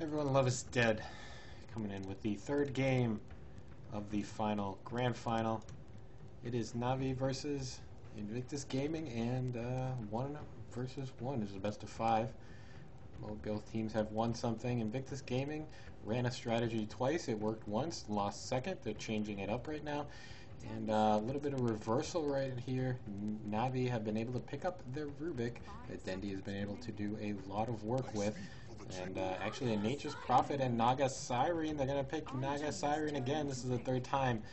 Everyone Love is Dead coming in with the third game of the grand final. It is Navi versus Invictus Gaming, and 1 versus 1 is the best of 5. Well, both teams have won something. Invictus Gaming ran a strategy twice. It worked once, lost second. They're changing it up right now. And a little bit of reversal right here. Navi have been able to pick up their Rubik that Dendi has been able to do a lot of work with. And actually, a Nature's Prophet and Naga Siren, they're going to pick Naga Siren again. This is the third time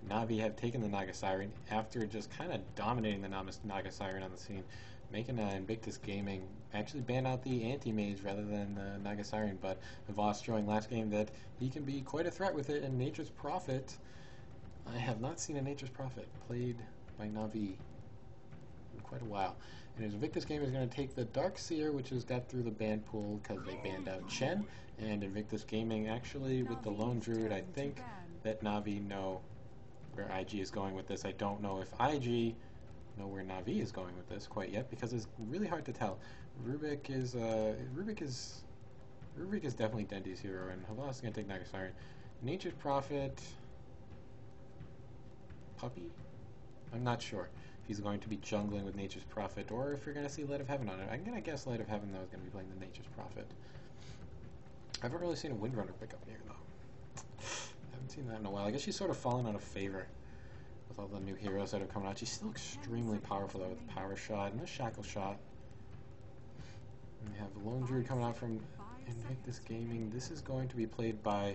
Navi have taken the Naga Siren after just kind of dominating the Naga Siren on the scene, making Invictus Gaming actually ban out the Anti-Mage rather than Naga Siren. But Voss showing last game that he can be quite a threat with it, and Nature's Prophet, I have not seen a Nature's Prophet played by Navi in quite a while. And his Invictus Game is going to take the Dark Seer, which has got through the ban pool because they banned out Chen. And Invictus Gaming, actually, with the Lone Druid, I think that Navi know where IG is going with this. I don't know if IG know where Navi is going with this quite yet, because it's really hard to tell. Rubik is definitely Dendi's hero, and Havas is going to take Naga Siren. Nature's Prophet, Puppy? I'm not sure if he's going to be jungling with Nature's Prophet, or if you're going to see Light of Heaven on it. I'm going to guess Light of Heaven, though, is going to be playing the Nature's Prophet. I haven't really seen a Windrunner pick up here, though. I haven't seen that in a while. I guess she's sort of fallen out of favor with all the new heroes that are coming out. She's still extremely powerful, though, with the Power Shot and the Shackle Shot. And we have the Lone Druid coming out from Invictus Gaming. This is going to be played by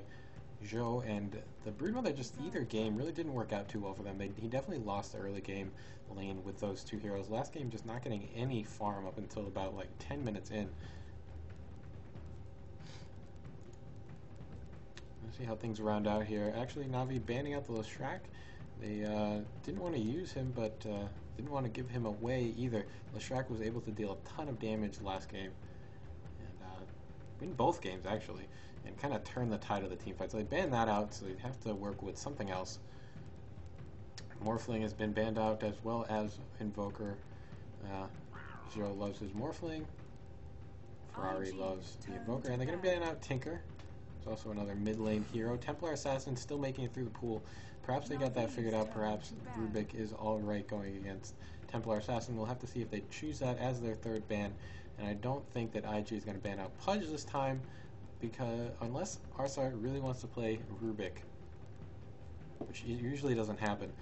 Zhou, and the Broodmother just either game really didn't work out too well for them. He definitely lost the early game lane with those two heroes. Last game just not getting any farm up until about like 10 minutes in. Let's see how things round out here. Actually, Navi banning out the Leshrac. They didn't want to use him, but didn't want to give him away either. Leshrac was able to deal a ton of damage last game, and win both games actually, and kind of turn the tide of the team fight. So they banned that out, so they'd have to work with something else. Morphling has been banned out, as well as Invoker. Zero loves his Morphling. Ferrari loves the Invoker, and they're going to ban out Tinker. There's also another mid lane hero. Templar Assassin still making it through the pool. Perhaps they got that figured out. Perhaps Rubik is alright going against Templar Assassin. We'll have to see if they choose that as their third ban. And I don't think that IG is going to ban out Pudge this time, because unless Arsar really wants to play Rubik, which usually doesn't happen.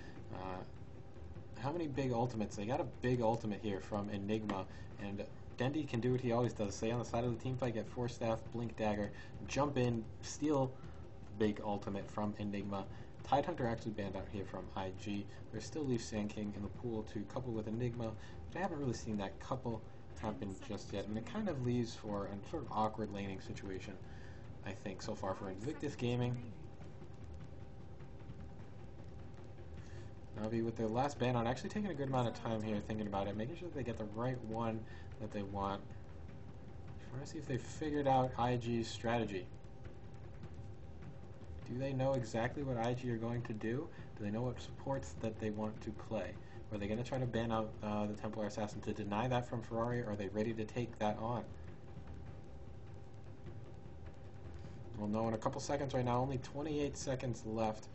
How many big ultimates? They got a big ultimate here from Enigma, and Dendi can do what he always does. Stay on the side of the team fight, get Force Staff, Blink Dagger, jump in, steal the big ultimate from Enigma. Tidehunter actually banned out here from IG. There's still Leaf Sand King in the pool to couple with Enigma, but I haven't really seen that couple happen just yet, and it kind of leaves for a sort of awkward laning situation, I think, so far for Invictus Gaming. Navi with their last ban on, actually taking a good amount of time here thinking about it, making sure that they get the right one that they want. Trying to see if they figured out IG's strategy. Do they know exactly what IG are going to do? Do they know what supports that they want to play? Are they going to try to ban out the Templar Assassin to deny that from Ferrari, or are they ready to take that on? We'll know in a couple seconds. Right now, only 28 seconds left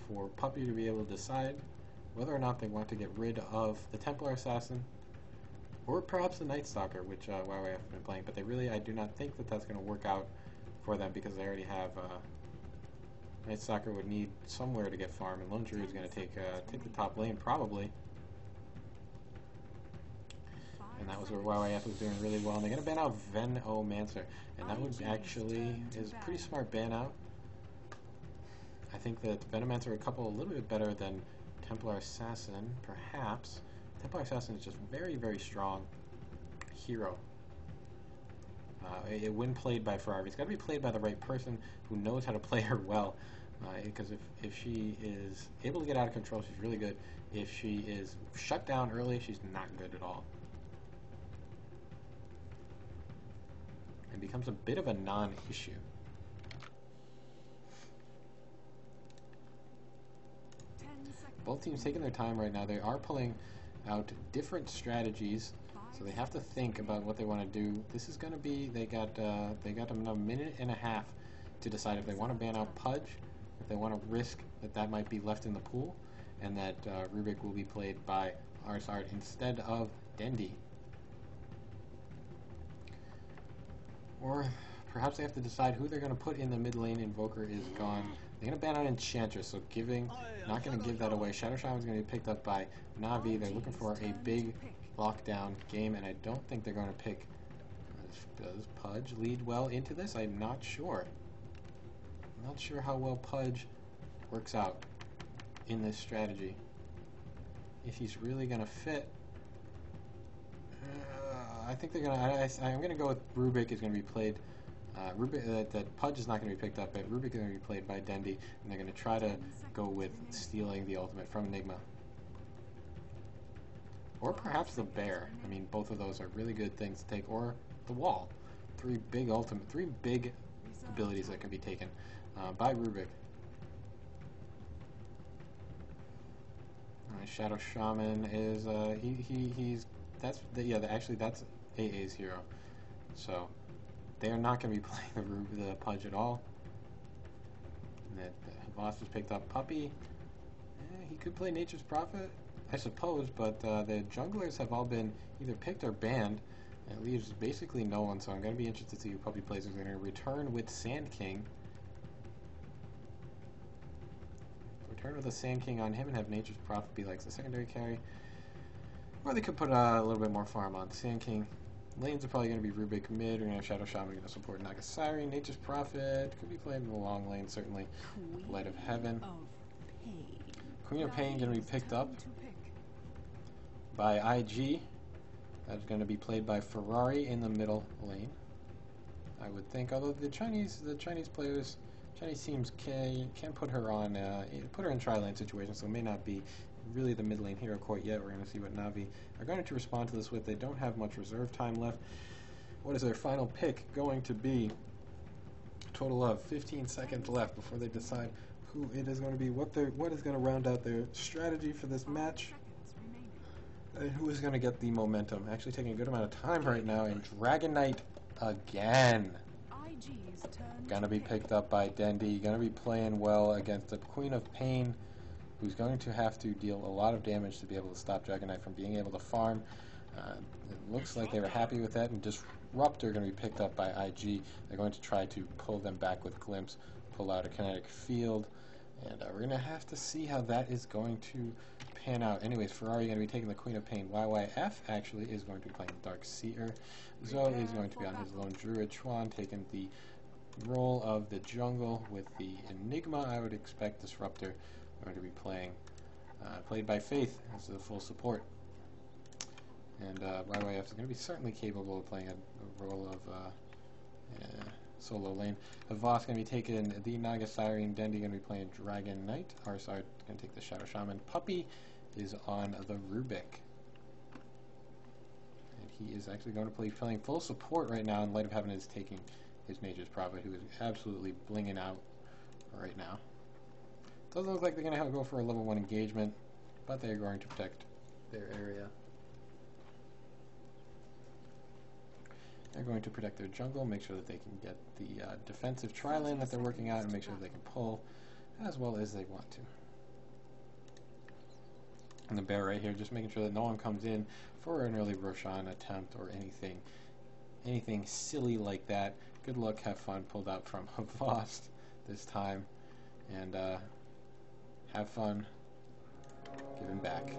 for Puppy to be able to decide whether or not they want to get rid of the Templar Assassin, or perhaps the Night Stalker, which WoW have been playing. But they really, I do not think that that's going to work out for them, because they already have Night Stalker would need somewhere to get farm, and Lone Druid is going to take the top lane probably. And that was where YYF was doing really well. And they're going to ban out Venomancer, and that would actually is a pretty smart ban out. I think that Venomancer would couple a little bit better than Templar Assassin, perhaps. Templar Assassin is just very, very strong hero. When played by Ferrari, it's got to be played by the right person who knows how to play her well. Because if she is able to get out of control, she's really good. If she is shut down early, she's not good at all. And becomes a bit of a non-issue. Both teams taking their time right now. They are pulling out different strategies So they have to think about what they want to do. This is going to be, they got a minute and a half to decide if they want to ban out Pudge, if they want to risk that might be left in the pool, and that Rubik will be played by Arsart instead of Dendi. Or perhaps they have to decide who they're going to put in the mid lane. Invoker is gone. They're going to ban out Enchantress, so not going to give that away. Shadow Shaman is going to be picked up by Na'Vi. They're looking for a big lockdown game, and I don't think they're going to pick. Does Pudge lead well into this? I'm not sure. I'm not sure how well Pudge works out in this strategy. If he's really going to fit. I think they're going to. I'm going to go with Rubik is going to be played. That Pudge is not going to be picked up, but Rubik is going to be played by Dendi, and they're going to try to go with stealing the ultimate from Enigma. Or perhaps the Bear. I mean, both of those are really good things to take. Or the Wall. Three big abilities that can be taken by Rubik. Shadow Shaman is actually that's AA's hero. So they are not going to be playing the Pudge at all. Havas has picked up Puppy. He could play Nature's Prophet, I suppose, but the junglers have all been either picked or banned. It leaves basically no one, so I'm going to be interested to see who Puppy plays. He's going to return with Sand King. Return with a Sand King on him and have Nature's Prophet be like the secondary carry. Or they could put a little bit more farm on Sand King. Lanes are probably going to be Rubik mid. We're going to have Shadow Shaman going to support Nagasari. Nature's Prophet could be played in the long lane, certainly. Light of Heaven. Queen of Pain going to be picked up by IG. That's going to be played by Ferrari in the middle lane, I would think. Although the Chinese players, Chinese teams can put her in tri-lane situations, so it may not be really the mid lane hero quite yet. We're going to see what Na'Vi are going to respond to this with. They don't have much reserve time left. What is their final pick going to be? A total of 15 seconds left before they decide who it is going to be, what is going to round out their strategy for this match, and who is going to get the momentum. Actually taking a good amount of time right now, and Dragon Knight again. Going to be picked up by Dendi. Going to be playing well against the Queen of Pain, who's going to have to deal a lot of damage to be able to stop Dragon Knight from being able to farm. It looks like they were happy with that, and Disruptor going to be picked up by IG. They're going to try to pull them back with Glimpse, pull out a kinetic field, and we're going to have to see how that is going to pan out. Anyways, Ferrari going to be taking the Queen of Pain. YYF actually is going to be playing Dark Seer. Zoe is going to be on his lone Druid. Chuan taking the role of the jungle with the Enigma. I would expect Disruptor going to be played by Faith as the full support. And YYF is going to be certainly capable of playing a role of solo lane. Havas going to be taking the Nagasari, and Dendi going to be playing Dragon Knight. Arsart going to take the Shadow Shaman. Puppy is on the Rubik. And he is actually going to be playing full support right now, and Light of Heaven is taking his Nature's Prophet, who is absolutely blinging out right now. Doesn't look like they're going to have to go for a level 1 engagement, but they're going to protect their area. They're going to protect their jungle, make sure that they can get the defensive tri-lane that they're working out, and make sure that they can pull as well as they want to. And the Bear right here, just making sure that no one comes in for an early Roshan attempt or anything silly like that. Good luck, have fun, pulled out from Havas this time. And have fun giving back.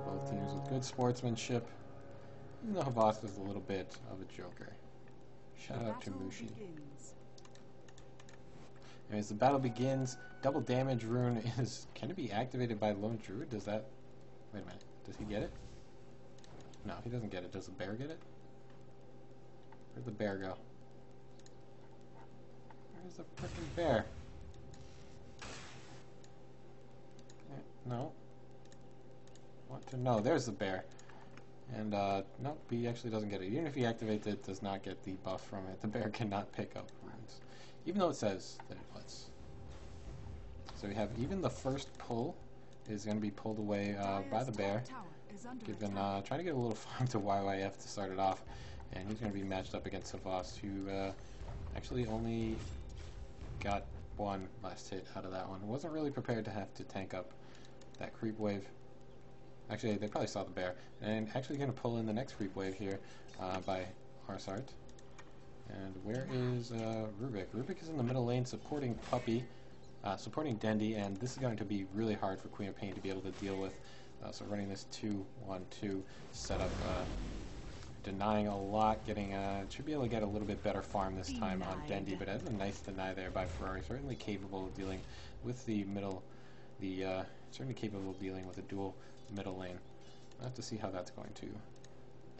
Both teams with good sportsmanship. Even though Havas is a little bit of a joker. Shout out to Mushi. Anyways, the battle begins. Double damage rune can it be activated by Lone Druid? Does that... Wait a minute. Does he get it? No, he doesn't get it. Does the Bear get it? Where'd the Bear go? Where's the frickin' Bear? No. Want to know. There's the Bear. And, nope, he actually doesn't get it. Even if he activates it, it does not get the buff from it. The Bear cannot pick up runes. Even though it says that it was. So we have even the first pull is going to be pulled away by the Bear. trying to get a little farm to YYF to start it off, and he's going to be matched up against Havas, who actually only got one last hit out of that one. Wasn't really prepared to have to tank up that creep wave. Actually, they probably saw the bear, and actually going to pull in the next creep wave here by Arsart. And where is Rubik? Rubik is in the middle lane supporting Puppey, supporting Dendi, and this is going to be really hard for Queen of Pain to be able to deal with. So running this 2-1-2 setup, denying a lot, getting should be able to get a little bit better farm this time on Dendi, but that's a nice deny there by Ferrari. Certainly capable of dealing with the middle, certainly capable of dealing with a dual middle lane. We'll have to see how that's going to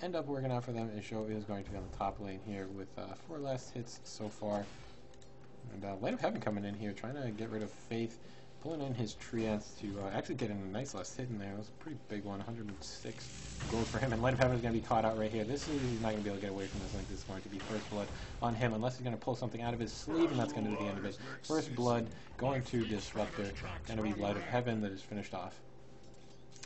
end up working out for them. Isho is going to be on the top lane here with 4 last hits so far. And Light of Heaven coming in here, trying to get rid of Faith, pulling in his Trias to actually get in a nice last hit in there. It was a pretty big one, 106 gold for him. And Light of Heaven is going to be caught out right here. He's not going to be able to get away from this. I think this is going to be first blood on him, unless he's going to pull something out of his sleeve, and that's going to be the end of it. First blood going to Disruptor, going to be Light of Heaven that is finished off.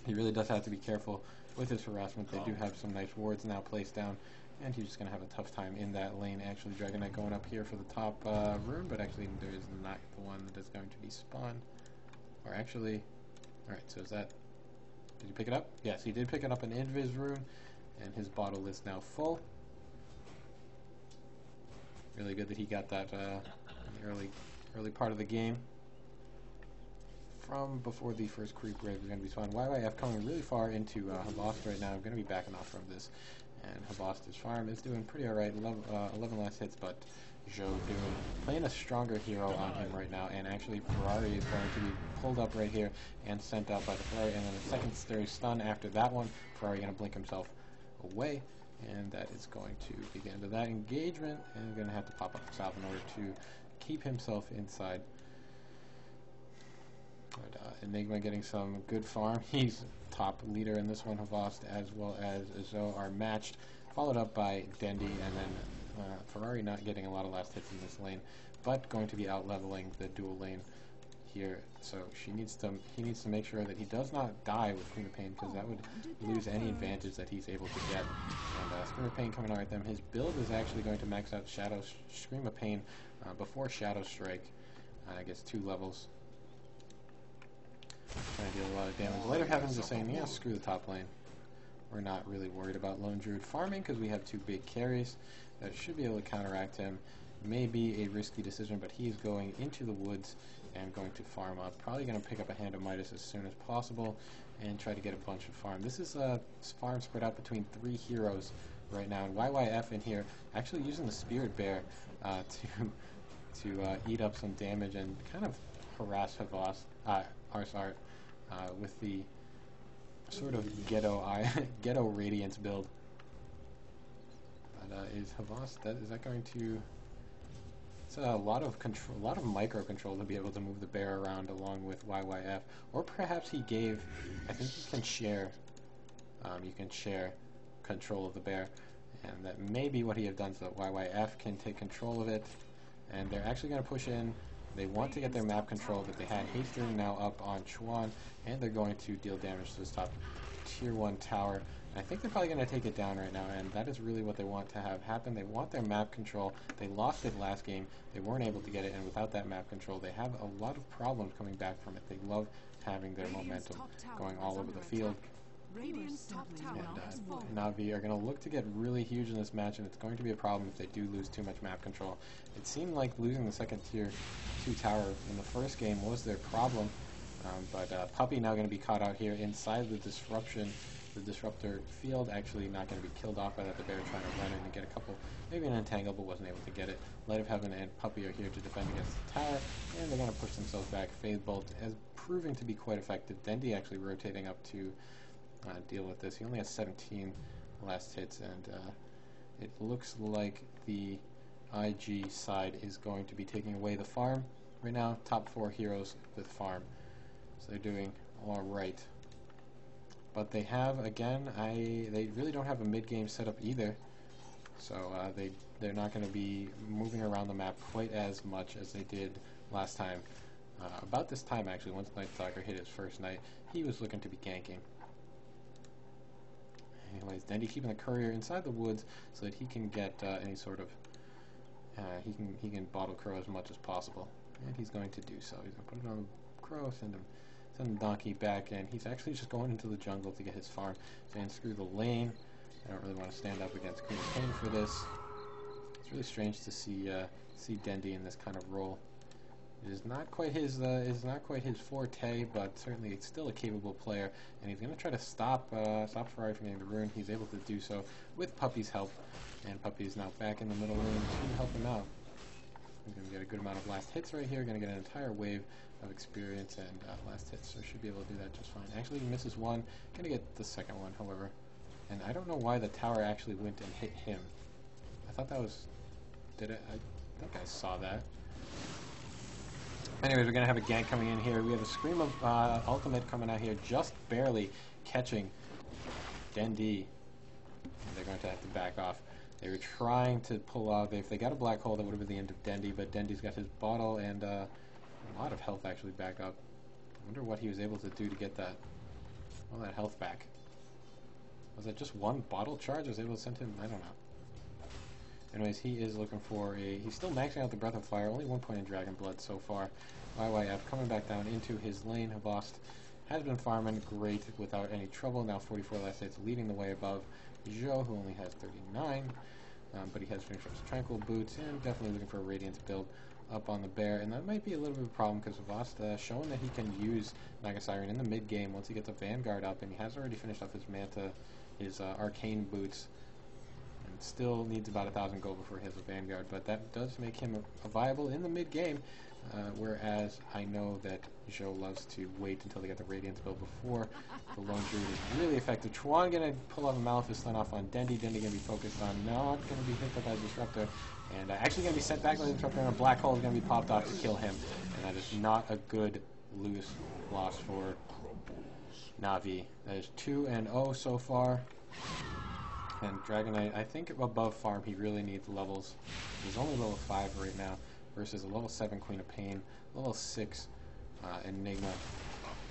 He really does have to be careful with his harassment. They do have some nice wards now placed down, and he's just going to have a tough time in that lane. Actually, Dragon Knight going up here for the top room, but actually there is not the one that is going to be spawned. Or actually, alright, so is that, did you pick it up? Yes, he did pick it up an Invis rune, and his bottle is now full. Really good that he got that in the early part of the game. From before the first creep wave is going to be spawned. YYF coming really far into Havas right now. I'm going to be backing off from this. And Havas's farm is doing pretty alright. 11 last hits, but Zhou playing a stronger hero on him right now. And actually Ferrari is going to be pulled up right here and sent out by the Ferrari. And then a secondary stun after that one. Ferrari going to blink himself away. And that is going to be the end of that engagement. And he's going to have to pop up south in order to keep himself inside. But, Enigma getting some good farm. He's top leader in this one. Havas as well as Zhou are matched, followed up by Dendi, and then Ferrari not getting a lot of last hits in this lane, but going to be out leveling the dual lane here. So he needs to make sure that he does not die with Queen of Pain, because that would lose any advantage that he's able to get. And Scream of Pain coming out at them. His build is actually going to max out Scream of Pain before Shadow Strike. I guess 2 levels. Trying to deal a lot of damage. Light of Heaven's just saying, yeah, screw the top lane. We're not really worried about Lone Druid farming because we have 2 big carries that should be able to counteract him. May be a risky decision, but he is going into the woods and going to farm up. Probably going to pick up a Hand of Midas as soon as possible and try to get a bunch of farm. This is a farm spread out between 3 heroes right now, and YYF in here actually using the Spirit Bear to eat up some damage and kind of harass Havas. Arsart with the sort of ghetto Radiance build. But is Havas, is that going to? It's a lot of control, a lot of micro control to be able to move the bear around along with YYF, or perhaps he gave. I think you can share. You can share control of the bear, and that may be what he have done so that YYF can take control of it, and they're actually going to push in. They want to get their map control, but they had Haster now up on Chuan, and they're going to deal damage to this top tier 1 tower. And I think they're probably going to take it down right now, and that is really what they want to have happen. They want their map control. They lost it last game. They weren't able to get it, and without that map control, they have a lot of problems coming back from it. They love having their momentum going all over the field. And Na'Vi are going to look to get really huge in this match, and it's going to be a problem if they do lose too much map control. It seemed like losing the second tier 2 tower in the first game was their problem, but Puppey now going to be caught out here inside the disruptor field, actually not going to be killed off by that. The bear trying to run in and get a couple, maybe an entangle, but wasn't able to get it. Light of Heaven and Puppey are here to defend against the tower, and they're going to push themselves back. Fade Bolt as proving to be quite effective. Dendi actually rotating up to deal with this. He only has 17 last hits, and it looks like the IG side is going to be taking away the farm right now. Top 4 heroes with farm, so they're doing all right. But they have, again, they really don't have a mid-game setup either, so they're not going to be moving around the map quite as much as they did last time. About this time, actually, once Night Stalker hit his first night, he was looking to be ganking. Anyways, Dendy keeping the courier inside the woods so that he can get any sort of he can bottle Crow as much as possible, and he's going to do so. He's going to put it on the Crow, send the donkey back, and he's actually just going into the jungle to get his farm. Saying screw the lane. I don't really want to stand up against Queen of Pain for this. It's really strange to see Dendy in this kind of role. It is not quite his forte, but certainly it's still a capable player, and he's going to try to stop Ferrari from getting the rune. He's able to do so with Puppey's help, and Puppey is now back in the middle lane to help him out. He's going to get a good amount of last hits right here. Going to get an entire wave of experience and last hits, so should be able to do that just fine. Actually, he misses one. Going to get the second one, however, and I don't know why the tower actually went and hit him. I thought that was. I think I saw that. Anyways, we're going to have a gank coming in here. We have a Scream of Ultimate coming out here, just barely catching Dendy. And they're going to have to back off. They were trying to pull out. If they got a black hole, that would have been the end of Dendy, but Dendy's got his bottle and a lot of health actually back up. I wonder what he was able to do to get all that health back. Was it just one bottle charge I was able to send him? I don't know. Anyways, he is looking for he's still maxing out the Breath of Fire, only 1 point in Dragon Blood so far. YYF coming back down into his lane. Havost has been farming great without any trouble. Now 44 last hits, leading the way above Zhou, who only has 39. But he has finished up his Tranquil Boots, and definitely looking for a Radiance build up on the Bear. And that might be a little bit of a problem, because Havost showing that he can use Mega Siren in the mid-game once he gets a Vanguard up, and he has already finished off his Manta, his Arcane Boots. Still needs about 1,000 gold before he has a Vanguard, but that does make him a viable in the mid-game, whereas I know that Zhou loves to wait until they get the Radiance build before the Lone Druid is really effective. Chuan going to pull out a Malefice Stun off on Dendy. Dendy going to be focused on not going to be picked up as Disruptor, and actually going to be sent back by the Disruptor, and a Black Hole is going to be popped off to kill him, and that is not a good loss for Na'Vi. That is 2-0 so far. And Dragon Knight, I think above farm he really needs levels. He's only level 5 right now versus a level 7 Queen of Pain, level 6 Enigma.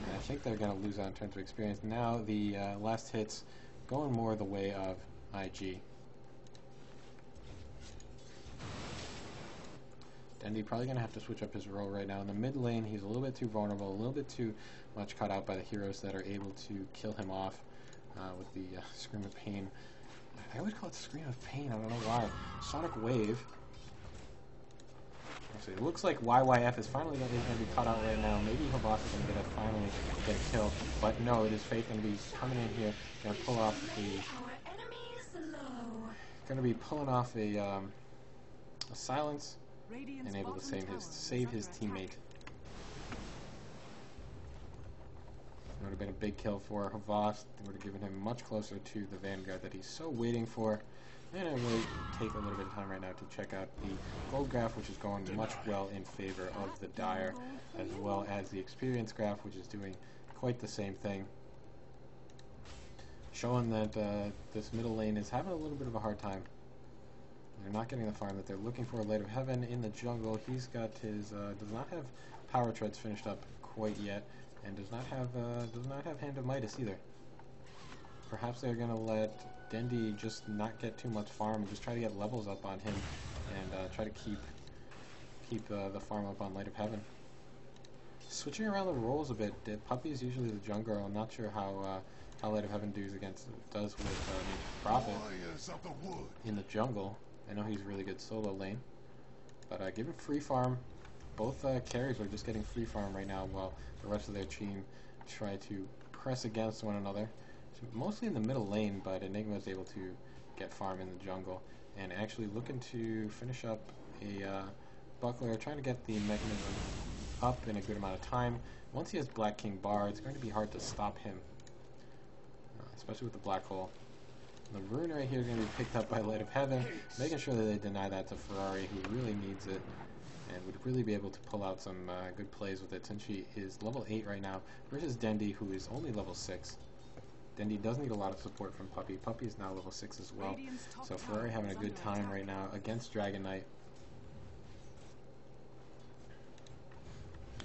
And I think they're going to lose out in terms of experience. Now the last hits going more the way of IG. Dendy probably going to have to switch up his role right now. In the mid lane, he's a little bit too vulnerable, a little bit too much caught out by the heroes that are able to kill him off with the Scream of Pain. I always call it Scream of Pain, I don't know why. Sonic Wave. Actually, it looks like YYF is finally going to be caught out right now. Maybe Havost is going to finally get a kill. But no, it is Faith going to be coming in here, going to pull off a silence, and able to save his teammate. It would have been a big kill for Havost. It would have given him much closer to the Vanguard that he's so waiting for. And I really take a little bit of time right now to check out the gold graph, which is going much well in favor of the Dire, as well as the experience graph, which is doing quite the same thing. Showing that this middle lane is having a little bit of a hard time. They're not getting the farm that they're looking for. Light of Heaven in the jungle. He's got his does not have Power Treads finished up quite yet, and does not have Hand of Midas either. Perhaps they're gonna let Dendy just not get too much farm and just try to get levels up on him, and try to keep the farm up on Light of Heaven. Switching around the roles a bit. Puppey is usually the jungler. I'm not sure how Light of Heaven does with Nature's Prophet in the jungle. I know he's really good solo lane, but give him free farm. Both carries are just getting free farm right now, while the rest of their team try to press against one another. So mostly in the middle lane, but Enigma is able to get farm in the jungle, and actually looking to finish up a Buckler, trying to get the mechanism up in a good amount of time. Once he has Black King Bar, it's going to be hard to stop him, especially with the Black Hole. The rune right here is going to be picked up by Light of Heaven, making sure that they deny that to Ferrari, who really needs it, and would really be able to pull out some good plays with it, since she is level 8 right now, versus Dendy, who is only level 6. Dendy does need a lot of support from Puppey. Puppey is now level 6 as well, so Ferrari having a good time right now against Dragon Knight.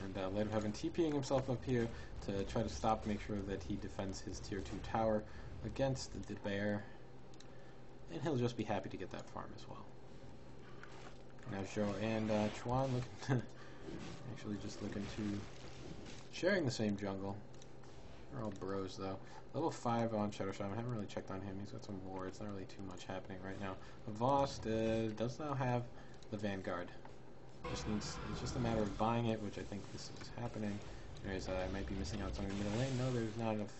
And Light of Heaven TPing himself up here to try to stop, make sure that he defends his tier 2 tower. against the bear, and he'll just be happy to get that farm as well. Now Zhou and Chuan looking actually just looking to sharing the same jungle. They're all bros though. Level 5 on Shadow Shaman. I haven't really checked on him. He's got some wards. Not really too much happening right now. Vost does now have the Vanguard. It's just a matter of buying it, which I think this is happening. There's I might be missing out on the middle lane. No, there's not enough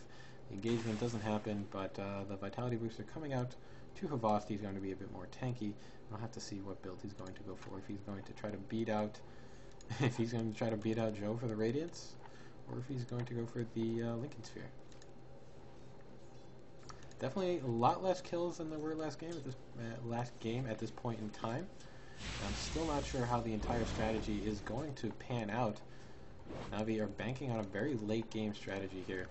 engagement. Doesn't happen, but the Vitality booster coming out to Havost. He's going to be a bit more tanky. I'll have to see what build he's going to go for. If he's going to try to beat out, Zhou for the Radiance, or if he's going to go for the Lincoln Sphere. Definitely a lot less kills than there were last game at this point in time. I'm still not sure how the entire strategy is going to pan out. Na'Vi are banking on a very late game strategy here,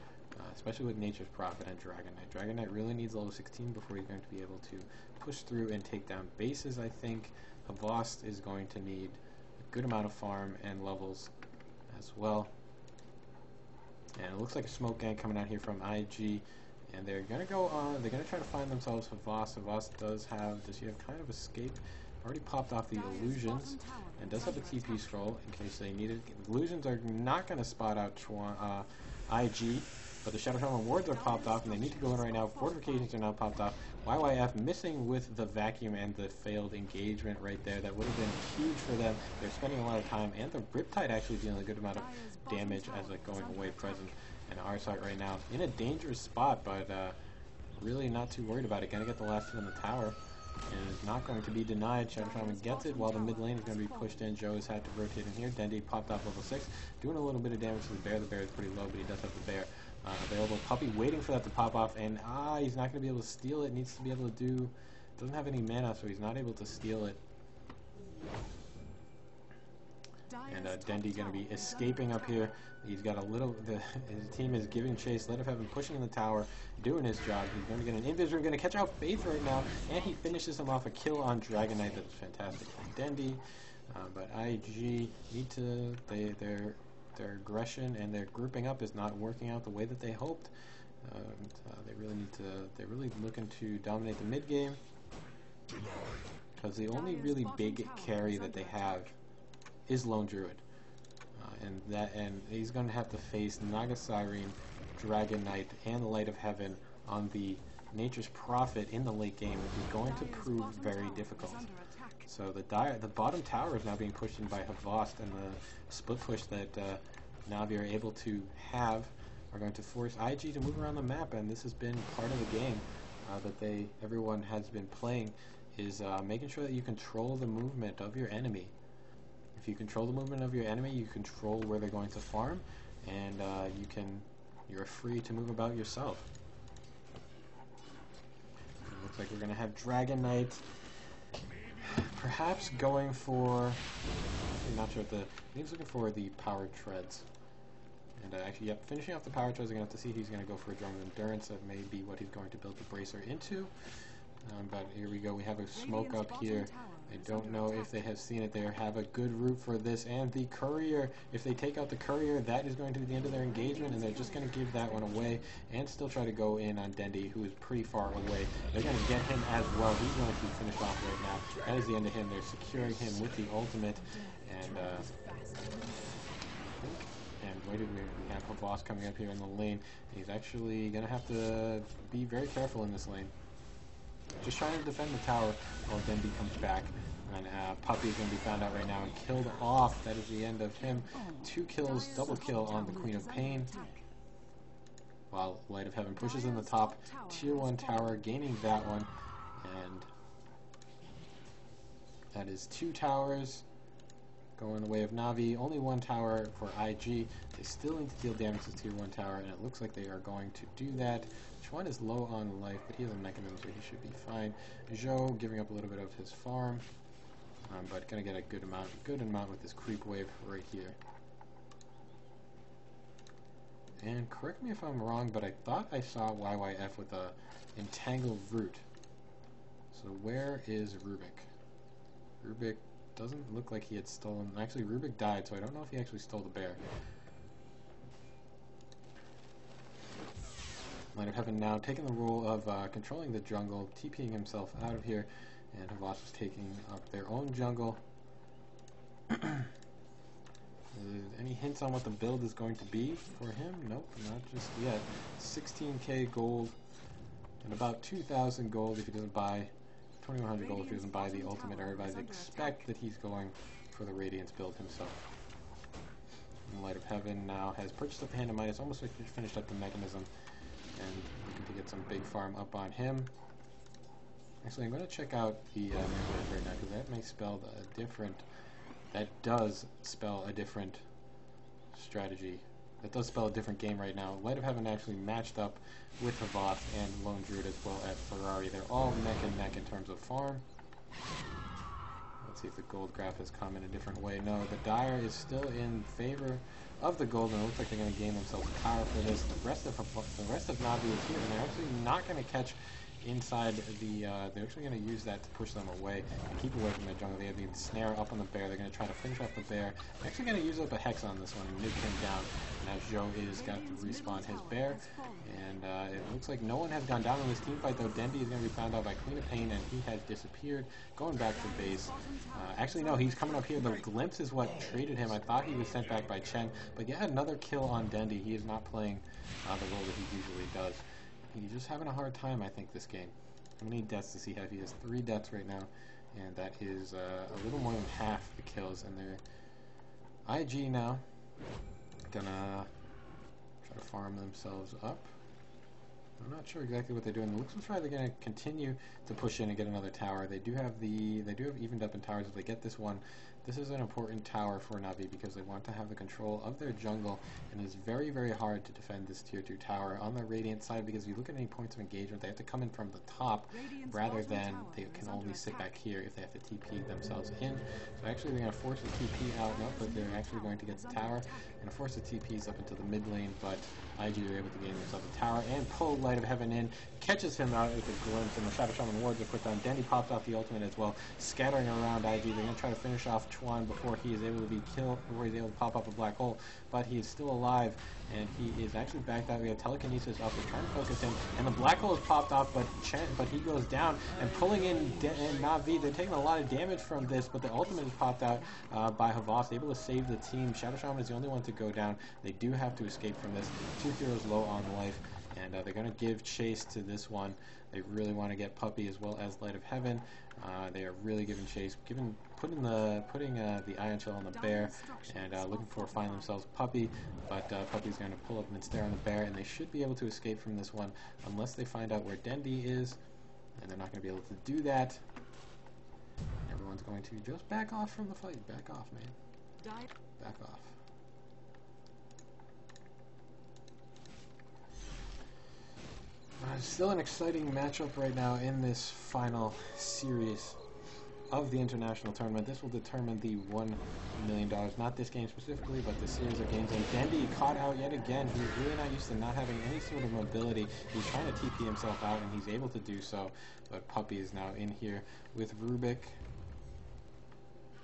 especially with Nature's Prophet and Dragon Knight. Dragon Knight really needs level 16 before he's going to be able to push through and take down bases, I think. Havost is going to need a good amount of farm and levels as well. And it looks like a smoke gang coming out here from IG. And they're going to go on, they're going to try to find themselves Havost. Havost does he have kind of escape? Already popped off the illusions and does have a TP scroll in case they need it. Illusions are not going to spot out IG, but the Shadow Shaman wards are popped off and they need to go in right now. Fortifications are now popped off. YYF missing with the vacuum and the failed engagement right there. That would have been huge for them. They're spending a lot of time, and the Riptide actually dealing a good amount of damage as a going away present. And Arsite right now in a dangerous spot, but really not too worried about it. Gonna get the last hit on the tower, and is not going to be denied. Shadow Shaman gets it while the mid lane is going to be pushed in. Zhou has had to rotate in here. Dendi popped off level 6, doing a little bit of damage to the bear. The bear is pretty low, but he does have the bear available. Puppey waiting for that to pop off, and he's not going to be able to steal it. Needs to be able to do. Doesn't have any mana, so he's not able to steal it. And Dendi going to be escaping up here. He's got a little. His team is giving chase. Let him pushing in the tower, doing his job. He's going to get an invis. We're going to catch out Faith right now, and he finishes him off a kill on Dragon Knight. That's fantastic for Dendi. But IG need to. Their aggression and their grouping up is not working out the way that they hoped. They really need to. They're really looking to dominate the mid game, because the only really big carry that they have is Lone Druid, and he's going to have to face Naga Siren, Dragon Knight, and the Light of Heaven on the Nature's Prophet in the late game, which is going to prove very difficult. So the bottom tower is now being pushed in by Havost, and the split push that Na'Vi are able to have are going to force IG to move around the map, and this has been part of the game that everyone has been playing, is making sure that you control the movement of your enemy. If you control the movement of your enemy, you control where they're going to farm, and you're free to move about yourself. It looks like we're going to have Dragon Knight perhaps going for, I'm not sure what he's looking for the Power Treads. And actually, yep, finishing off the Power Treads, we're going to have to see if he's going to go for a Drum of Endurance. That may be what he's going to build the Bracer into. But here we go, we have a smoke up here. I don't know if they have seen it. They have a good route for this, and the Courier, if they take out the Courier, that is going to be the end of their engagement, and they're just going to give that one away and still try to go in on Dendi, who is pretty far away. They're going to get him as well. He's going to be finished off right now. That is the end of him. They're securing him with the ultimate, and wait, we have Havost coming up here in the lane. He's actually going to have to be very careful in this lane. Just trying to defend the tower while Dendi comes back. And Puppey is going to be found out right now and killed off. That is the end of him. 2 kills, double kill on the Queen of Pain. While Light of Heaven pushes in the top. Tier 1 tower, gaining that one. And that is 2 towers going the way of Na'Vi. Only 1 tower for IG. They still need to deal damage to Tier 1 tower, and it looks like they are going to do that. Chuan is low on life, but he has a mechanism, so he should be fine. Zhou giving up a little bit of his farm, but gonna get a good amount with this creep wave right here. And correct me if I'm wrong, but I thought I saw YYF with a entangled root. So where is Rubik? Rubik doesn't look like he had stolen. Actually, Rubik died, so I don't know if he actually stole the bear. Light of Heaven now taking the role of controlling the jungle, TPing himself out of here, and Havas is taking up their own jungle. Any hints on what the build is going to be for him? Nope, not just yet. 16k gold and about 2,000 gold if he doesn't buy, 2,100 gold if he doesn't buy the ultimate. Everybody expect that he's going for the Radiance build himself. And Light of Heaven now has purchased up the Hand of Midas, almost finished up the mechanism, and looking to get some big farm up on him. Actually, I'm going to check out the Neverland right now, because that may spell a different... That does spell a different strategy. That does spell a different game right now. Light of Heaven actually matched up with Havas and Lone Druid as well at Ferrari. They're all neck and neck in terms of farm. Let's see if the gold graph has come in a different way. No, the Dire is still in favor of the gold, and it looks like they're going to gain themselves power for this. The rest of Na'Vi is here, and they're actually not going to catch inside the, they're actually going to use that to push them away and keep away from the jungle. They have the snare up on the bear. They're going to try to finish off the bear. They're actually going to use up a Hex on this one and nuke him down. Now Zhou is got to respawn his bear, and it looks like no one has gone down in this team fight, though. Dendi is going to be found out by Queen of Pain, and he has disappeared, going back to base. Actually, no, he's coming up here. The glimpse is what traded him. I thought he was sent back by Chen, but yeah, another kill on Dendi. He is not playing the role that he usually does. He's just having a hard time, I think, this game. How many deaths does he have? He has 3 deaths right now, and that is a little more than half the kills. And they're IG now gonna try to farm themselves up. I'm not sure exactly what they're doing. It looks like they're going to continue to push in and get another tower. They do have evened up in towers. If they get this one, this is an important tower for Na'Vi because they want to have the control of their jungle, and it's very, very hard to defend this tier 2 tower on the Radiant side, because if you look at any points of engagement, they have to come in from the top rather than they can only sit back here if they have to TP themselves in. So actually they're going to force the TP out, no, but they're actually going to get the tower and force the TPs up into the mid lane, but IG are able to gain themselves a tower and pull Light of Heaven in, catches him out with a glimpse, and the Shadow Shaman wards are put down. Dendi pops off the ultimate as well, scattering around IG. They're going to try to finish off Chuan before he is able to be killed, before he's able to pop up a black hole, but he is still alive, and he is actually backed out. We have telekinesis up, they're trying to focus him, and the black hole is popped off, but he goes down, and pulling in Na'Vi. They're taking a lot of damage from this, but the ultimate is popped out by Havas, able to save the team. Shadow Shaman is the only one to go down. They do have to escape from this. 2 heroes low on life, and they're going to give chase to this one. They really want to get Puppey as well as Light of Heaven. They are really giving chase, putting the Ion Shell on the bear, and looking for find themselves Puppey, but Puppey's going to pull up and stare on the bear, and they should be able to escape from this one unless they find out where Dendi is, and they're not going to be able to do that. Everyone's going to just back off from the fight. Back off, man. Back off. Still an exciting matchup right now in this final series of the international tournament. This will determine the $1 million. Not this game specifically, but the series of games. And Dendi caught out yet again. He's really not used to not having any sort of mobility. He's trying to TP himself out, and he's able to do so. But Puppey is now in here with Rubik.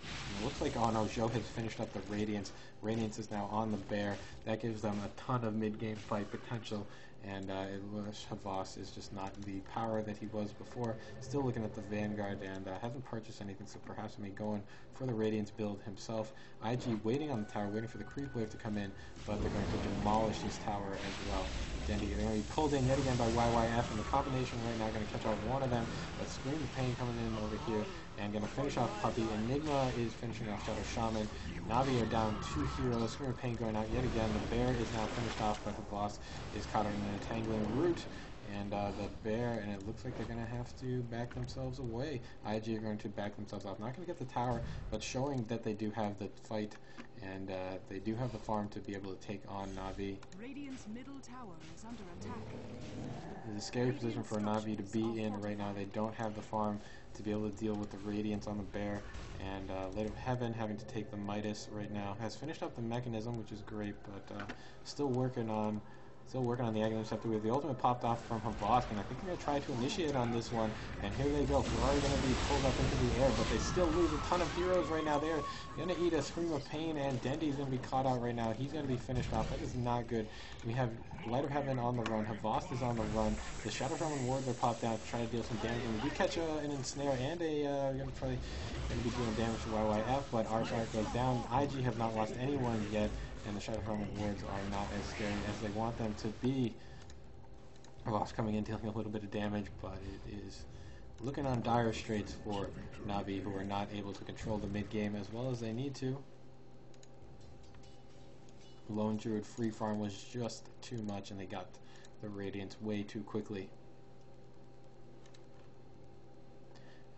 And it looks like, oh no, Zhou has finished up the Radiance. Radiance is now on the bear. That gives them a ton of mid-game fight potential. And Havas is just not the power that he was before. Still looking at the Vanguard, and hasn't purchased anything, so perhaps he may go in for the Radiance build himself. IG waiting on the tower, waiting for the creep wave to come in, but they're going to demolish this tower as well. Dendi, they're going to be pulled in yet again by YYF, and the combination right now going to catch out one of them, but Scream of Pain coming in over here, and going to finish off Puppey. Enigma is finishing off Shadow Shaman. Na'Vi are down 2 heroes. Scream of Pain going out yet again. The bear is now finished off, but the boss is caught in an entangling root. And the bear, and it looks like they're going to have to back themselves away. IG are going to back themselves off. Not going to get the tower, but showing that they do have the fight, and they do have the farm to be able to take on Na'Vi. Radiant's middle tower is under attack. It's a scary position for Na'Vi to be in right now. They don't have the farm to be able to deal with the Radiance on the bear, and Light of Heaven having to take the Midas right now. Has finished up the mechanism, which is great, but still working on Still working on the Aghanim Scepter with the ultimate popped off from Havosk, and I think they're going to try to initiate on this one. And here they go. Ferrari going to be pulled up into the air, but they still lose a ton of heroes right now. They're going to eat a Scream of Pain, and Dendy's going to be caught out right now. He's going to be finished off. That is not good. We have Light of Heaven on the run. Havosk is on the run. The Shadow Realm Wards are popped down to try to deal some damage. And we do catch an ensnare and we're going to be doing damage to YYF, but Archart goes down. IG have not lost anyone yet, and the Shadow Realm Wards are not as scary as they want them to be. Havosk coming in, dealing a little bit of damage, but it is looking on dire straits for Na'Vi, who are not able to control the mid game as well as they need to. Lone Druid free farm was just too much, and they got the Radiance way too quickly.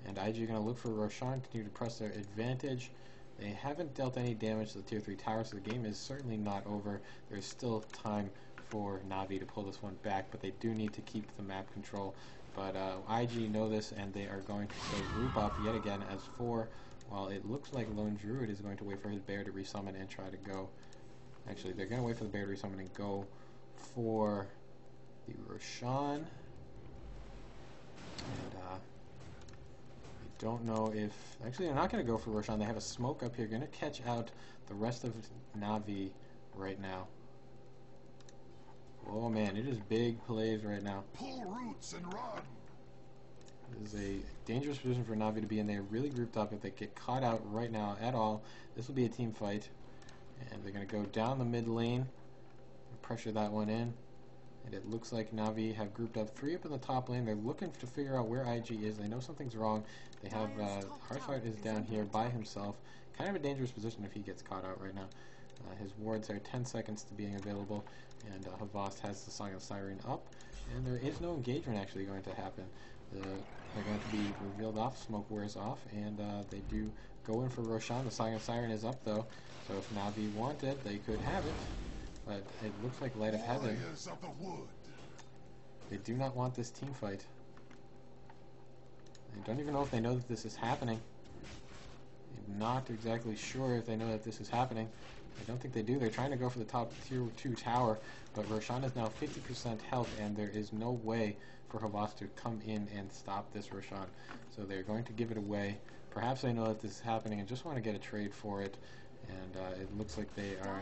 And IG are going to look for Roshan, continue to press their advantage. They haven't dealt any damage to the tier 3 tower, so the game is certainly not over. There's still time for Na'Vi to pull this one back, but they do need to keep the map control. But IG know this, and they are going to group up yet again as 4, while it looks like Lone Druid is going to wait for his bear to resummon and try to go. Actually, they're going to wait for the bear to resummon and go for the Roshan. And I don't know if... Actually, they're not going to go for Roshan. They have a smoke up here. Going to catch out the rest of Na'Vi right now. Oh man, it is big plays right now. Pull roots and run. This is a dangerous position for Na'Vi to be in. They're really grouped up. If they get caught out right now at all, this will be a team fight. And they're going to go down the mid lane and pressure that one in. And it looks like Na'Vi have grouped up 3 up in the top lane. They're looking to figure out where IG is. They know something's wrong. They have Hearthheart is down here by himself. Kind of a dangerous position if he gets caught out right now. His wards are 10 seconds to being available, and Havosk has the Song of Siren up, and there is no engagement actually going to happen. They're going to be revealed off, smoke wears off, and they do go in for Roshan. The Song of Siren is up though, so if Na'Vi want it, they could have it, but it looks like Light of Heaven. Of the wood. They do not want this team fight. I don't even know if they know that this is happening. I'm not exactly sure if they know that this is happening. I don't think they do. They're trying to go for the top tier 2 tower, but Roshan is now 50% health, and there is no way for Havosk to come in and stop this Roshan. So they're going to give it away. Perhaps they know that this is happening and just want to get a trade for it. And it looks like they are...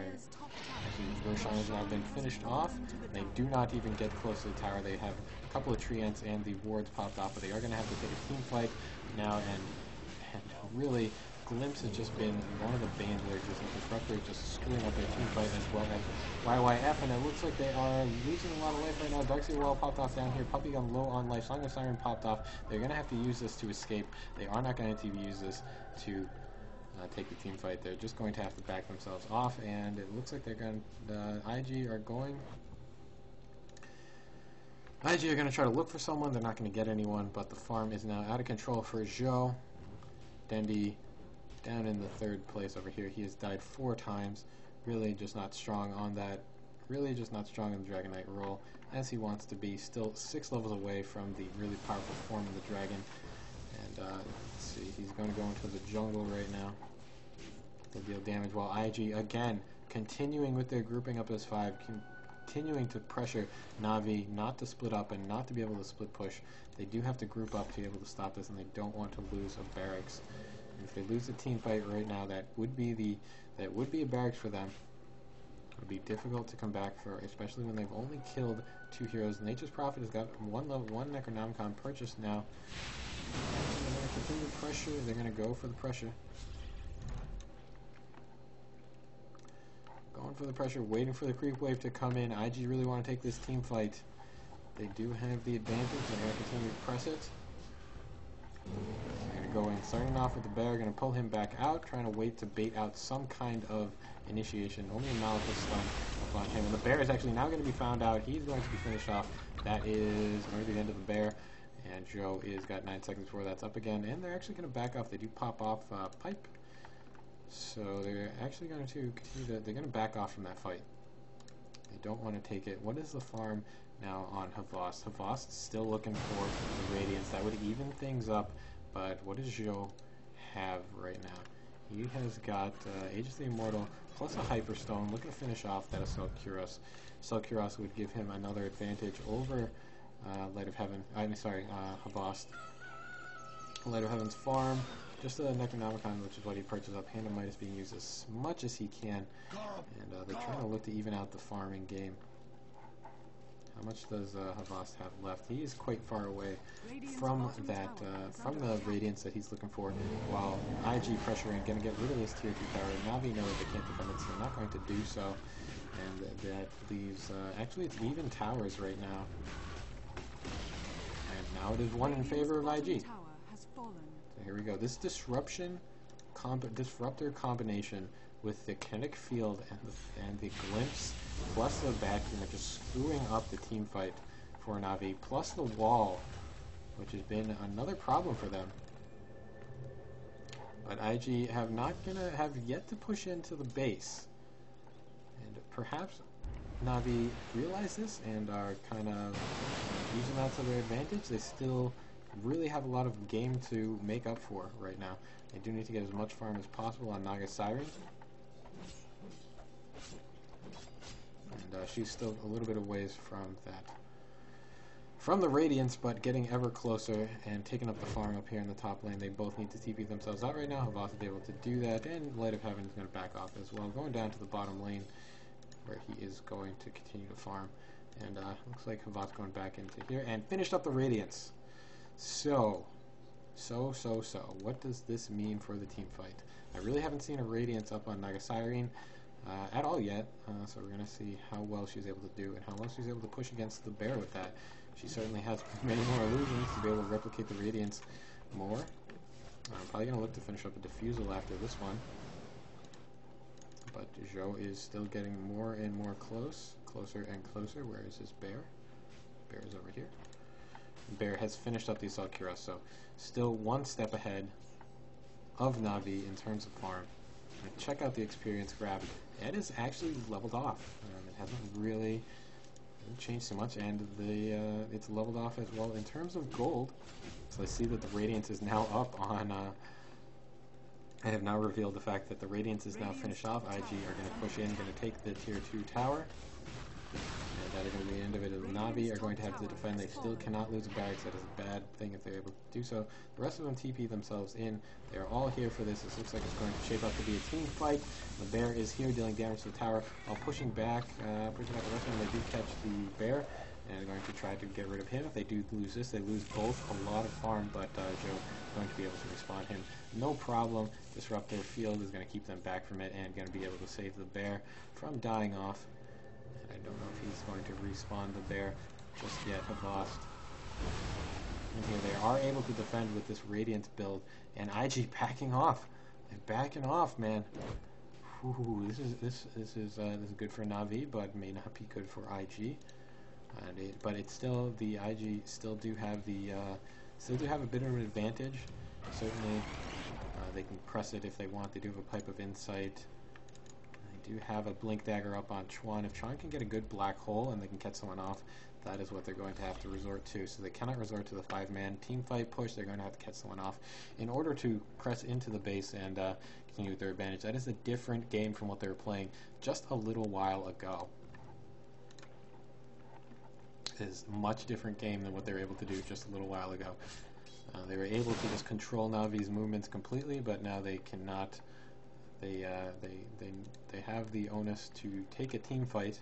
Actually, Roshan has now been finished off. They do not even get close to the tower. They have a couple of tree ants and the wards popped off, but they are going to have to take a team fight now, and really... Glimpse has just been one of the Bane's Villagers, and Disruptor just screwing up their team fight as well as YYF, and it looks like they are losing a lot of life right now. Darkseer Wall popped off down here, Puppy Gun low on life, Song of Siren popped off. They're going to have to use this to escape. They are not going to use this to take the team fight. They're just going to have to back themselves off, and it looks like they're going to, IG are going to try to look for someone. They're not going to get anyone, but the farm is now out of control for Zhou. Dendy down in the 3rd place over here. He has died 4 times. Really just not strong on that. Really just not strong in the Dragon Knight role as he wants to be. Still 6 levels away from the really powerful form of the dragon. And let's see, he's going to go into the jungle right now. He'll deal damage while IG again continuing with their grouping up as 5. Continuing to pressure Na'Vi not to split up and not to be able to split push. They do have to group up to be able to stop this, and they don't want to lose a barracks. If they lose the team fight right now, that would be a barracks for them. It would be difficult to come back for, especially when they've only killed 2 heroes. Nature's Prophet has got one Necronomicon purchased now. They're going to continue the pressure. They're going to go for the pressure. Going for the pressure, waiting for the creep wave to come in. IG really want to take this team fight. They do have the advantage. They're going to continue to press it. They're going to go in, starting off with the bear, going to pull him back out, trying to wait to bait out some kind of initiation. Only a Malachus stun upon him. And the bear is actually now going to be found out. He's going to be finished off. That is going to be the end of the bear. And Zhou is got 9 seconds before that's up again. And they're actually going to back off. They do pop off pipe. So they're actually going to continue to, they're going to back off from that fight. They don't want to take it. What is the farm now on Havosk? Havosk is still looking for the Radiance. That would even things up, but what does Zhou have right now? He has got Aegis the Immortal plus a Hyperstone, looking to finish off that Assault Cuirass. Assault Cuirass would give him another advantage over Light of Heaven. I'm sorry, Havost. Light of Heaven's farm, just a Necronomicon, which is what he purchased up. Hand of Might is being used as much as he can, and they're trying to look to even out the farming game. How much does Havost have left? He is quite far away from that, from the Radiance that he's looking for, while IG pressuring, going to get rid of this tier 2 tower. Na'Vi knows they can't defend it, so they're not going to do so, and that leaves, actually it's even towers right now. And now it is one in favor of IG. So here we go. This disruptor combination with the kinetic field and the glimpse plus the vacuum are just screwing up the team fight for Na'Vi, plus the wall, which has been another problem for them. But IG have yet to push into the base, and perhaps Na'Vi realize this and are kind of using that to their advantage. They still really have a lot of game to make up for right now. They do need to get as much farm as possible on Naga Siren. And she's still a little bit of ways from that. From the Radiance, but getting ever closer and taking up the farm up here in the top lane. They both need to TP themselves out right now. Havost is able to do that, and Light of Heaven is going to back off as well. Going down to the bottom lane, where he is going to continue to farm. And looks like Havost going back into here, and finished up the Radiance. So, what does this mean for the team fight? I really haven't seen a Radiance up on Naga Siren at all yet, so we're going to see how well she's able to do and how well she's able to push against the bear with that. She certainly has many more illusions to be able to replicate the Radiance more. I'm probably going to look to finish up a Diffusal after this one. But Zhou is still getting more and more closer and closer. Where is his bear? Bear is over here. Bear has finished up the Assault Cuirass, so still one step ahead of Na'Vi in terms of farm. And check out the experience grab. It is actually leveled off. It hasn't really changed so much, and it's leveled off as well in terms of gold. So I see that the Radiance is now up on. I have now revealed the fact that the Radiance is now finished off. IG are going to push in, going to take the tier 2 tower. And that is going to be the end of it. Na'Vi are going to have to defend. They still cannot lose a barracks. That is a bad thing if they're able to do so. The rest of them TP themselves in. They are all here for this. This looks like it's going to shape up to be a team fight. The bear is here dealing damage to the tower while pushing back the rest of them. They do catch the bear and they're going to try to get rid of him. If they do lose this, they lose both a lot of farm, but Zhou is going to be able to respawn him. No problem. Disrupt their field is going to keep them back from it and going to be able to save the bear from dying off. I don't know if he's going to respawn the bear just yet. Havost. And here they are able to defend with this Radiance build, and IG backing off. They're backing off, man. Ooh, this is good for Na'Vi, but may not be good for IG. But it's still, the IG still do have a bit of an advantage. Certainly, they can press it if they want. They do have a Pipe of Insight. They do have a Blink Dagger up on Chuan. If Chuan can get a good black hole and they can catch someone off, that is what they're going to have to resort to. So they cannot resort to the 5-man team fight push. They're going to have to catch someone off in order to press into the base and continue with their advantage. That is a different game from what they were playing just a little while ago. It is a much different game than what they were able to do just a little while ago. They were able to just control Na'Vi's movements completely, but now they cannot. They have the onus to take a team fight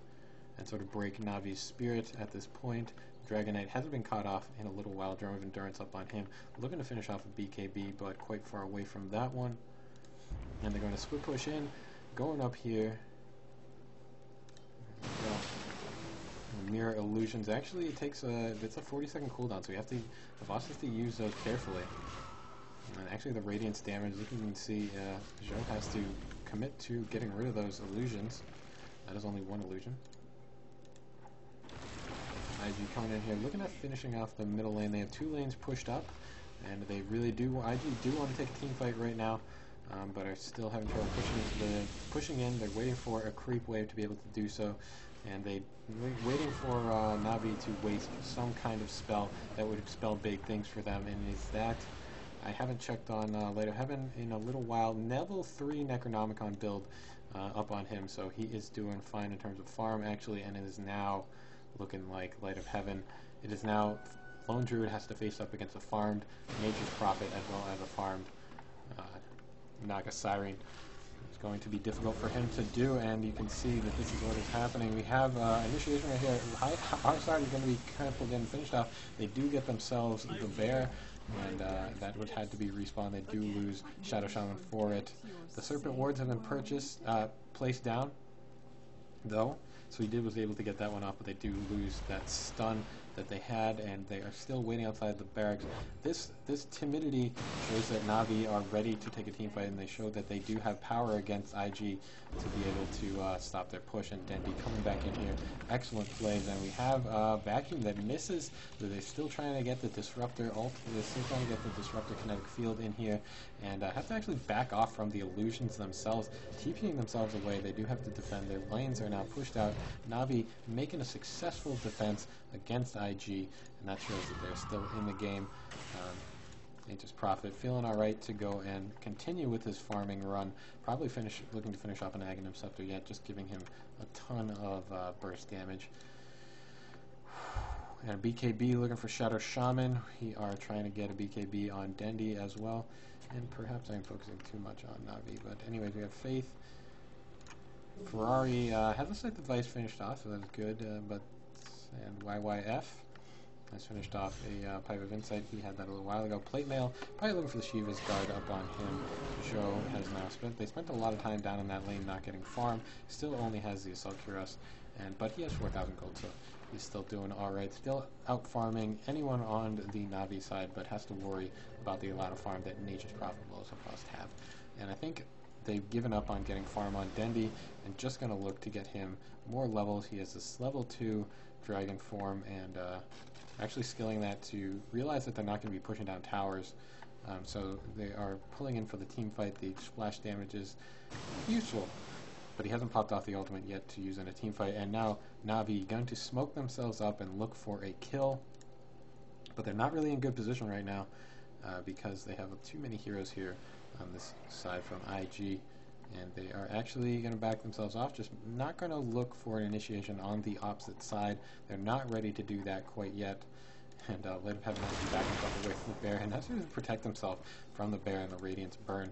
and sort of break Na'Vi's spirit at this point. Dragon Knight hasn't been caught off in a little while. Drum of Endurance up on him. Looking to finish off a BKB, but quite far away from that one. And they're going to split push in, going up here. Mirror Illusions. Actually, it's a 40-second cooldown, so Havost has to use those carefully. And actually, the Radiance damage, as you can see, Zhou has to commit to getting rid of those illusions. That is only one illusion. IG coming in here, looking at finishing off the middle lane. They have 2 lanes pushed up, and they really do. IG do want to take a team fight right now, but are still having trouble pushing in. They're waiting for a creep wave to be able to do so. And waiting for Na'Vi to waste some kind of spell that would spell big things for them, and is that I haven't checked on Light of Heaven in a little while. Level 3 Necronomicon build up on him, so he is doing fine in terms of farm, actually, and it is now looking like Light of Heaven. It is now Lone Druid has to face up against a farmed Nature's Prophet as well as a farmed Naga Siren. It's going to be difficult for him to do, and you can see that this is what is happening. We have initiation right here. Our side is going to be crippled and finished off. They do get themselves the bear, and that would have to be respawned. They do lose Shadow Shaman for it. The Serpent Wards have been placed down, though, so he was able to get that one off, but they do lose that stun that they had, and they are still waiting outside the barracks. This timidity shows that Na'Vi are ready to take a team fight, and they show that they do have power against IG to be able to stop their push. And Dendi coming back in here, excellent plays, and we have Vacuum that misses. They're still trying to get the Disruptor ult. They're still trying to get the Disruptor kinetic field in here, and have to actually back off from the illusions themselves, TPing themselves away. They do have to defend. Their lanes are now pushed out. Na'Vi making a successful defense against IG, and that shows that they're still in the game. Nature's Prophet feeling alright to go and continue with his farming run. Probably looking to finish off an Aghanim Scepter yet, just giving him a ton of burst damage. And a BKB looking for Shadow Shaman. We are trying to get a BKB on Dendi as well. And perhaps I'm focusing too much on Na'Vi. But anyway, we have Faith. Ferrari has a Scythe Device finished off, so that's good. And YYF has finished off a Pipe of Insight. He had that a little while ago. Plate Mail, probably looking for the Shiva's Guard up on him. Joe has now spent a lot of time down in that lane not getting farm. Still only has the Assault Cuirass, but he has 4,000 gold, so he's still doing alright. Still out farming anyone on the Na'Vi side, but has to worry about the amount of farm that Nature's Prophet will also must have. And I think they've given up on getting farm on Dendi and just going to look to get him more levels. He has this level 2 Dragon form, and actually skilling that to realize that they're not going to be pushing down towers. So they are pulling in for the team fight. The splash damage is useful, but he hasn't popped off the ultimate yet to use in a team fight. And now Na'Vi going to smoke themselves up and look for a kill, but they're not really in good position right now because they have too many heroes here on this side from IG, and they are actually going to back themselves off, just not going to look for an initiation on the opposite side. They're not ready to do that quite yet, and Light of Heaven has to back himself away from the bear, and that's to protect himself from the bear and the Radiance Burn.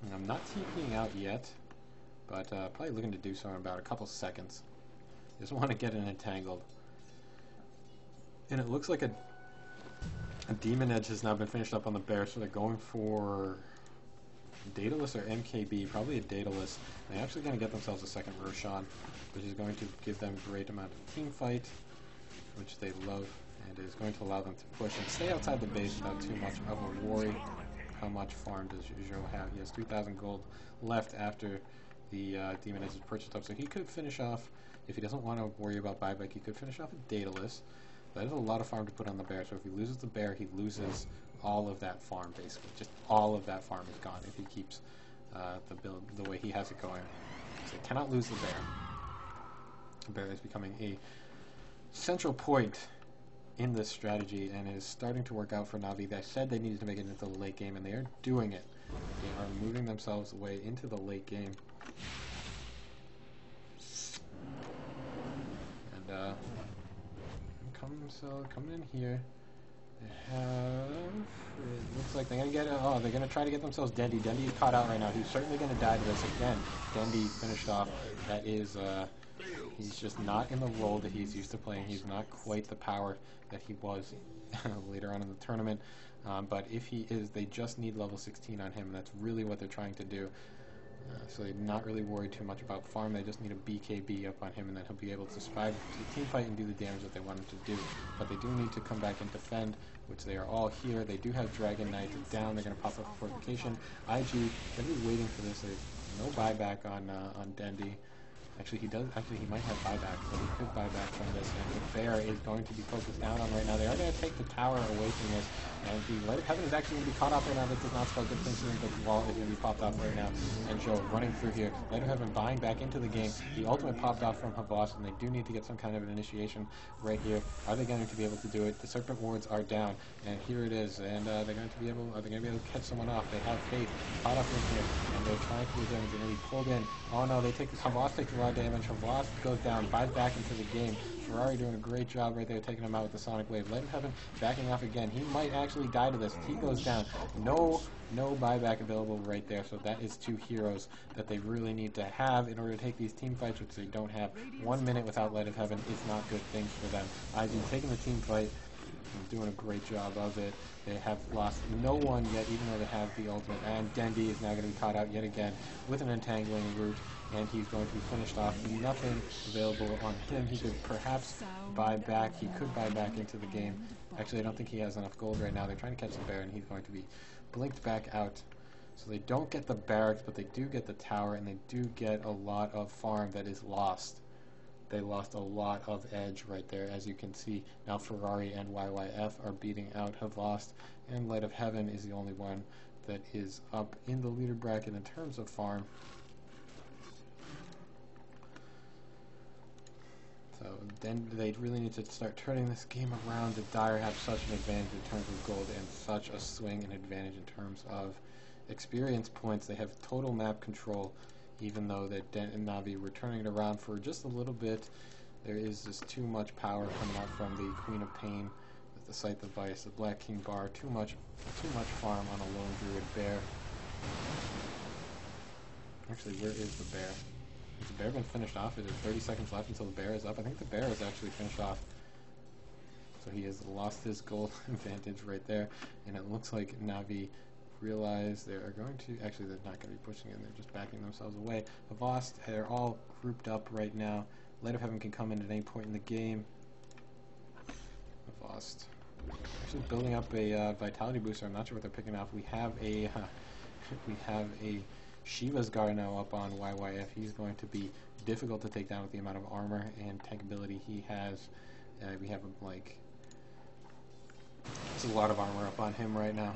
And I'm not TPing out yet, but probably looking to do so in about a couple seconds. Just want to get it entangled. And it looks like a Demon Edge has now been finished up on the bear, so they're going for Daedalus or MKB, probably a Daedalus. They're actually going to get themselves a second Roshan, which is going to give them a great amount of team fight, which they love, and is going to allow them to push and stay outside the base without too much of a worry. How much farm does Joe have? He has 2,000 gold left after the Demon Edge is purchased up, so he could finish off, if he doesn't want to worry about buyback, he could finish off a Daedalus. That is a lot of farm to put on the bear, so if he loses the bear, he loses all of that farm, basically. Just all of that farm is gone if he keeps the build the way he has it going. So he cannot lose the bear. The bear is becoming a central point in this strategy and is starting to work out for Na'Vi. They said they needed to make it into the late game, and they are doing it. They are moving themselves away into the late game. And coming in here, they have, it looks like they're gonna get they're gonna try to get themselves Dendi. Dendi is caught out right now. He's certainly gonna die to this again. Dendi finished off. That is he's just not in the role that he's used to playing. He's not quite the power that he was later on in the tournament. But if he is, they just need level 16 on him, and that's really what they're trying to do. So they're not really worried too much about farm. They just need a BKB up on him, and then he'll be able to survive the team fight and do the damage that they want him to do. But they do need to come back and defend, which they are all here. They do have Dragon Knight down. They're going to pop up a fortification. IG, going to be waiting for this. There's no buyback on Dendi. Actually, he does. Actually, he might have buyback, so he could buy back from this. And the bear is going to be focused down on right now. They are going to take the tower away from this, and the Light of Heaven is actually going to be caught off right now. That does not spell good things for him, but the wall is going to be popped off right now. And Joe running through here. Light of Heaven buying back into the game. The ultimate popped off from Havas, and they do need to get some kind of an initiation right here. Are they going to be able to do it? The Serpent Wards are down, and here it is. And they're going to be able. Are they going to be able to catch someone off? They have faith. Caught up in here, and they're trying to do damage. They're going to be pulled in. Oh no, they take Havas takes a lot of damage. Havas goes down, buys back into the game. Ferrari doing a great job right there, taking him out with the Sonic Wave. Light of Heaven backing off again. He might actually die to this. He goes down. No buyback available right there. So that is two heroes that they really need to have in order to take these team fights, which they don't have. 1 minute without Light of Heaven is not good things for them. IG taking the team fight, doing a great job of it. They have lost no one yet, even though they have the ultimate. And Dendi is now going to be caught out yet again with an entangling root, and he's going to be finished off. Nothing available on him. He could perhaps buy back. He could buy back into the game. Actually, I don't think he has enough gold right now. They're trying to catch the bear, and he's going to be blinked back out. So they don't get the barracks, but they do get the tower, and they do get a lot of farm that is lost. They lost a lot of edge right there, as you can see. Now Ferrari and YYF are beating out Havast, and Light of Heaven is the only one that is up in the leader bracket in terms of farm. So then they really need to start turning this game around. The Dire have such an advantage in terms of gold and such a swing and advantage in terms of experience points. They have total map control. Even though that Dent and Navi were turning it around for just a little bit, there is just too much power coming out from the Queen of Pain with the Scythe of Vice, the Black King Bar, too much farm on a lone druid bear. Actually, where is the bear? Has the bear been finished off? Is there 30 seconds left until the bear is up? I think the bear is actually finished off. So he has lost his gold advantage right there, and it looks like Navi realize they are going to, actually they're not going to be pushing in, they're just backing themselves away. Avast, they're all grouped up right now. Light of Heaven can come in at any point in the game. Avast actually building up a vitality booster. I'm not sure what they're picking off. We have a Shiva's Guard now up on YYF. He's going to be difficult to take down with the amount of armor and tank ability he has. We have like, it's a lot of armor up on him right now.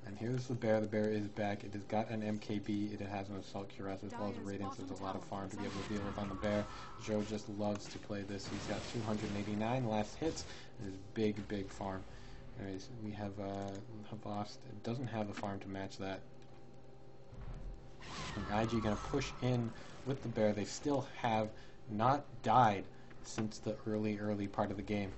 And here's the bear. The bear is back. It has got an MKB. It has an Assault Cuirass as well as Radiance. There's a lot of farm to be able to deal with on the bear. Joe just loves to play this. He's got 289 last hits. There's big farm. Anyways, we have Havast. It doesn't have a farm to match that. And IG going to push in with the bear. They still have not died since the early part of the game.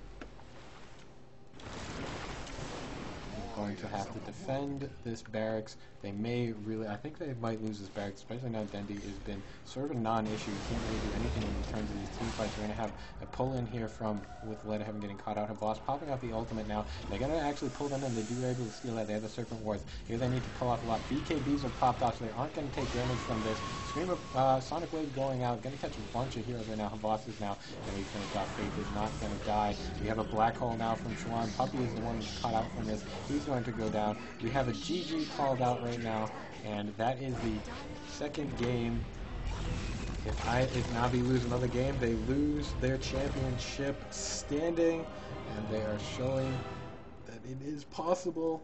Going to have to defend this barracks. They may really, I think they might lose this barracks, especially now Dendi has been sort of a non-issue. He can't really do anything in terms of these team fights. We're going to have a pull in here from, with Light of Heaven getting caught out. Havas popping out the ultimate now. They're going to actually pull them in. They do able to steal that. They have the Serpent Wards. Here they need to pull off a lot. BKBs have popped off, so they aren't going to take damage from this. Scream of Sonic Wave going out. Going to catch a bunch of heroes right now. Havas is now going to be finished off. Faith is not going to die. We have a Black Hole now from Chuan. Puppy is the one who's caught out from this. He's going to go down. We have a GG called out right now, and that is the second game. If Navi lose another game, they lose their championship standing, and they are showing that it is possible,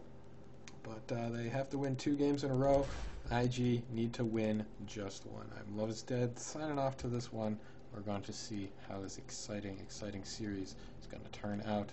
but they have to win 2 games in a row. IG need to win just one. I'm Love is Dead, signing off to this one. We're going to see how this exciting series is going to turn out.